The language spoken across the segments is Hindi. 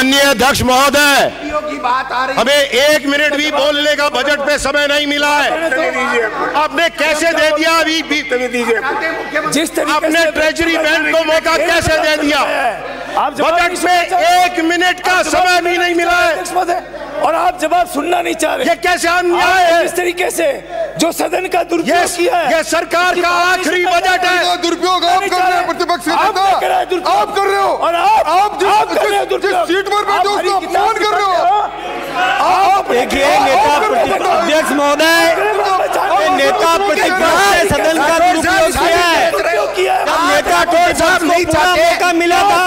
माननीय अध्यक्ष महोदय, की बात आ रही, हमें 1 मिनट भी बोलने का बजट पे समय नहीं मिला है। आपने कैसे दे दिया? अभी जिस तरीके आपने ट्रेजरी बैंक को मौका कैसे दे दिया? बजट में 1 मिनट का समय भी नहीं मिला है और आप जवाब सुनना नहीं चाह रहे। ये कैसे अन्याय है? इस तरीके से जो सदन का दुरुपयोग किया है, ये सरकार का आखिरी बजट है। दुरुपयोग आप कर रहे हैं, प्रतिपक्ष आप कर रहे हो और आप जिस सीट पर बैठे हो उसका अपमान कर रहे हो। आप देखिए नेता अध्यक्ष महोदय, नेता प्रतिपक्ष ने सदन का दुरुपयोग किया है। नेता को नहीं चाहते मौका मिला था,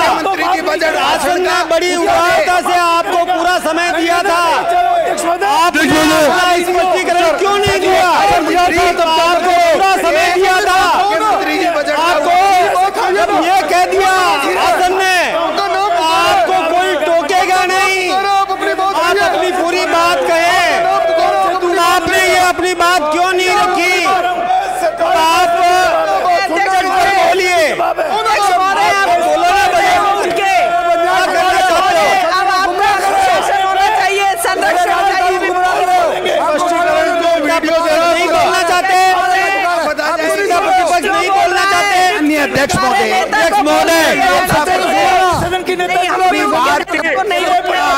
शासन ने बड़ी उदारता से आपको पूरा समय दिया था। आपने स्पष्टीकरण क्यों नहीं दिया? आपको पूरा समय दिया था, आपको जब ये कह दिया शासन ने आपको कोई टोकेगा नहीं, आप अपनी पूरी बात कहें, तो आपने ये अपनी बात क्यों नहीं रखी? आप बोलिए, बोलो ना अध्यक्ष महोदय, सदन के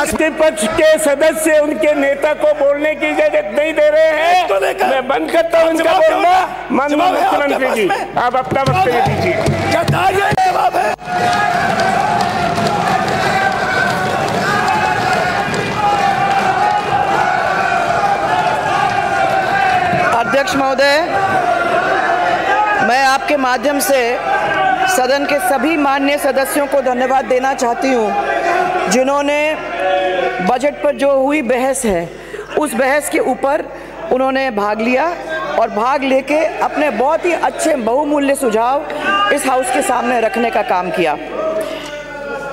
प्रतिपक्ष के सदस्य उनके नेता को बोलने की इजाजत नहीं दे रहे हैं। मैं बंद करता हूँ उनका बोलना। माननीय मुख्यमंत्री जी, आप अपना वक्तव्य दीजिए। जवाब है। अध्यक्ष महोदय, मैं आपके माध्यम से सदन के सभी माननीय सदस्यों को धन्यवाद देना चाहती हूं, जिन्होंने बजट पर जो हुई बहस है उस बहस के ऊपर उन्होंने भाग लिया और भाग लेके अपने बहुत ही अच्छे बहुमूल्य सुझाव इस हाउस के सामने रखने का काम किया।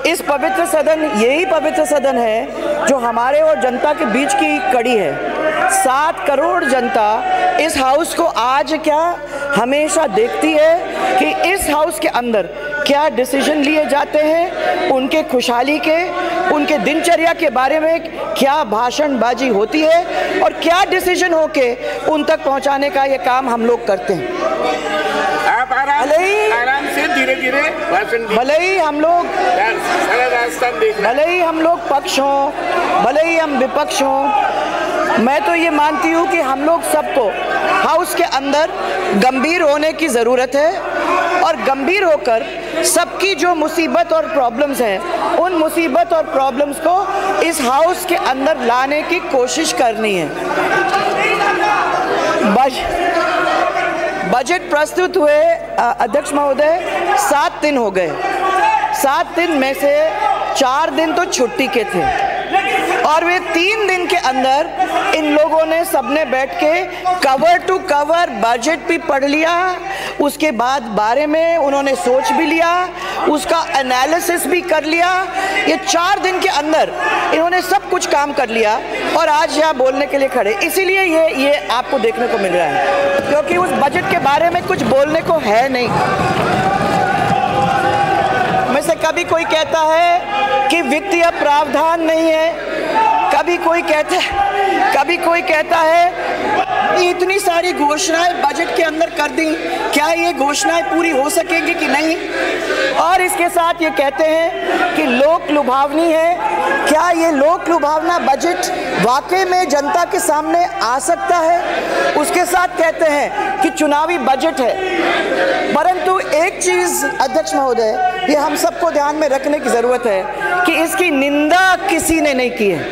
इस पवित्र सदन, यही पवित्र सदन है जो हमारे और जनता के बीच की कड़ी है। 7 करोड़ जनता इस हाउस को आज क्या हमेशा देखती है कि इस हाउस के अंदर क्या डिसीजन लिए जाते हैं, उनके खुशहाली के, उनके दिनचर्या के बारे में क्या भाषणबाजी होती है और क्या डिसीजन होके उन तक पहुंचाने का ये काम हम लोग करते हैं। आप आराम से धीरे-धीरे भले ही हम लोग पक्ष हों, भले ही हम विपक्ष हों, मैं तो ये मानती हूँ कि हम लोग सबको हाउस के अंदर गंभीर होने की ज़रूरत है और गंभीर होकर सबकी जो मुसीबत और प्रॉब्लम्स हैं उन मुसीबत और प्रॉब्लम्स को इस हाउस के अंदर लाने की कोशिश करनी है। बजट प्रस्तुत हुए अध्यक्ष महोदय 7 दिन हो गए। 7 दिन में से 4 दिन तो छुट्टी के थे और वे 3 दिन के अंदर इन लोगों ने सबने बैठ के कवर टू कवर बजट भी पढ़ लिया, उसके बाद बारे में उन्होंने सोच भी लिया, उसका एनालिसिस भी कर लिया। ये 4 दिन के अंदर इन्होंने सब कुछ काम कर लिया और आज यहाँ बोलने के लिए खड़े। इसीलिए ये आपको देखने को मिल रहा है, क्योंकि उस बजट के बारे में कुछ बोलने को है नहीं। में से कभी कोई कहता है कि वित्तीय प्रावधान नहीं है, कभी कोई कहता है इतनी सारी घोषणाएं बजट के अंदर कर दी, क्या ये घोषणाएं पूरी हो सकेंगी कि नहीं, और इसके साथ ये कहते हैं कि लोक लुभावनी है। क्या ये लोक लुभावना बजट वाकई में जनता के सामने आ सकता है? उसके साथ कहते हैं कि चुनावी बजट है। परंतु एक चीज अध्यक्ष महोदय, ये हम सबको ध्यान में रखने की जरूरत है कि इसकी निंदा किसी ने नहीं की है।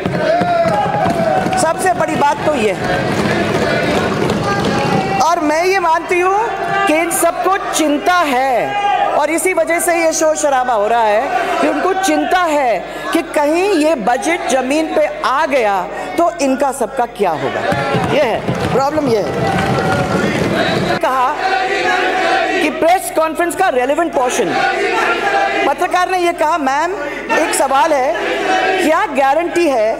सबसे बड़ी बात तो ये है, और मैं ये मानती हूँ कि इन सबको चिंता है और इसी वजह से ये शोर शराबा हो रहा है कि उनको चिंता है कि कहीं ये बजट जमीन पे आ गया तो इनका सबका क्या होगा। ये है प्रॉब्लम। ये है कहा कि प्रेस कॉन्फ्रेंस का रेलेवेंट पोर्शन, पत्रकार ने ये कहा, मैम एक सवाल है, क्या गारंटी है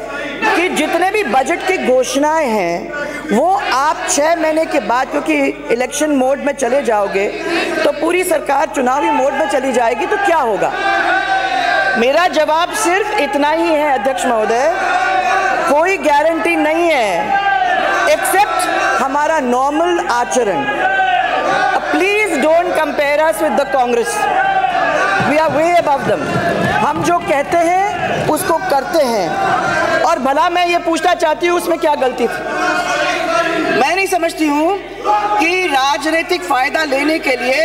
कि जितने भी बजट की घोषणाएं हैं वो आप 6 महीने के बाद, क्योंकि इलेक्शन मोड में चले जाओगे तो पूरी सरकार चुनावी मोड में चली जाएगी, तो क्या होगा? मेरा जवाब सिर्फ इतना ही है अध्यक्ष महोदय, कोई गारंटी नहीं है एक्सेप्ट हमारा नॉर्मल आचरण। Please don't compare us with the Congress, we are way above them. हम जो कहते हैं उसको करते हैं। और भला मैं ये पूछना चाहती हूँ उसमें क्या गलती थी? मैं नहीं समझती हूँ कि राजनीतिक फायदा लेने के लिए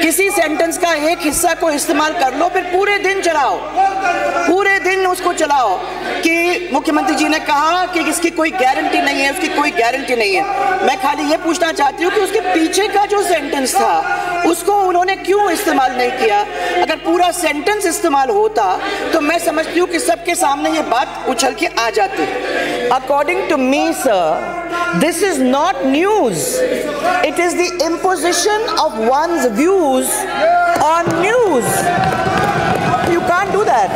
किसी सेंटेंस का एक हिस्सा को इस्तेमाल कर लो, फिर पूरे दिन चलाओ, पूरे दिन उसको चलाओ कि मुख्यमंत्री जी ने कहा कि इसकी कोई गारंटी नहीं है, उसकी कोई गारंटी नहीं है। मैं खाली ये पूछना चाहती हूँ कि उसके पीछे का जो सेंटेंस था उसको उन्होंने क्यों इस्तेमाल नहीं किया? अगर पूरा सेंटेंस इस्तेमाल होता तो मैं समझती हूँ कि सबके सामने ये बात उछल के आ जाती। According to me sir, this is not news, it is the imposition of one's views on news. You can't do that.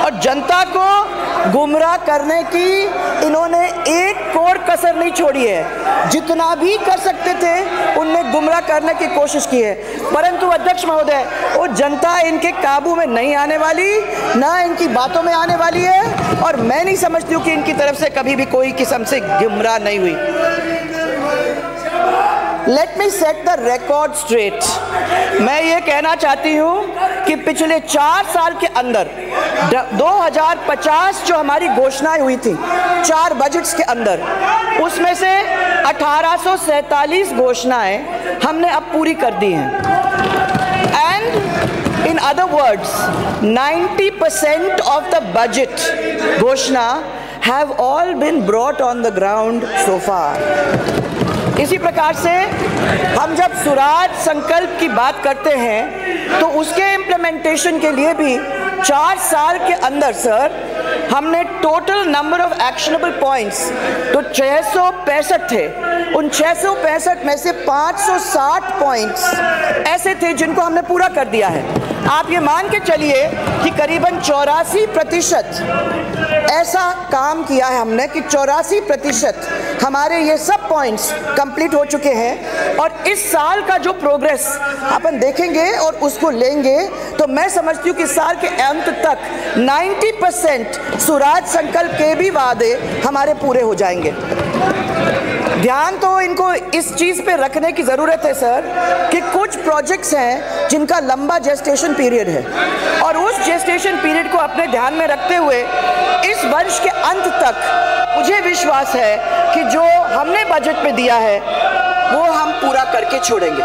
और जनता को गुमराह करने की इन्होंने एक कोर कसर नहीं छोड़ी है। जितना भी कर सकते थे उनने गुमराह करने की कोशिश की है, परंतु अध्यक्ष महोदय वो जनता इनके काबू में नहीं आने वाली, ना इनकी बातों में आने वाली है। और मैं नहीं समझती हूँ कि इनकी तरफ से कभी भी कोई किस्म से गुमराह नहीं हुई। Let me set the record straight. मैं ये कहना चाहती हूँ कि पिछले 4 साल के अंदर 2050 जो हमारी घोषणाएं हुई थी 4 बजट्स के अंदर, उसमें से 1847 घोषणाएं हमने अब पूरी कर दी हैं। And in other words 90% of the budget घोषणा have all been brought on the ground so far. इसी प्रकार से हम जब स्वराज संकल्प की बात करते हैं तो उसके इम्प्लीमेंटेशन के लिए भी 4 साल के अंदर सर हमने total number of actionable points तो 665 थे। उन 665 में से 560 पॉइंट्स ऐसे थे जिनको हमने पूरा कर दिया है। आप ये मान के चलिए कि करीबन 84% ऐसा काम किया है हमने कि 84% हमारे ये सब पॉइंट्स कंप्लीट हो चुके हैं। और इस साल का जो प्रोग्रेस अपन देखेंगे और उसको लेंगे तो मैं समझती हूँ कि साल के अंत तक 90% स्वराज संकल्प के भी वादे हमारे पूरे हो जाएंगे। ध्यान तो इनको इस चीज़ पे रखने की ज़रूरत है सर कि कुछ प्रोजेक्ट्स हैं जिनका लंबा जेस्टेशन पीरियड है, और उस जेस्टेशन पीरियड को अपने ध्यान में रखते हुए इस वर्ष के अंत तक मुझे विश्वास है कि जो हमने बजट में दिया है वो हम पूरा करके छोड़ेंगे।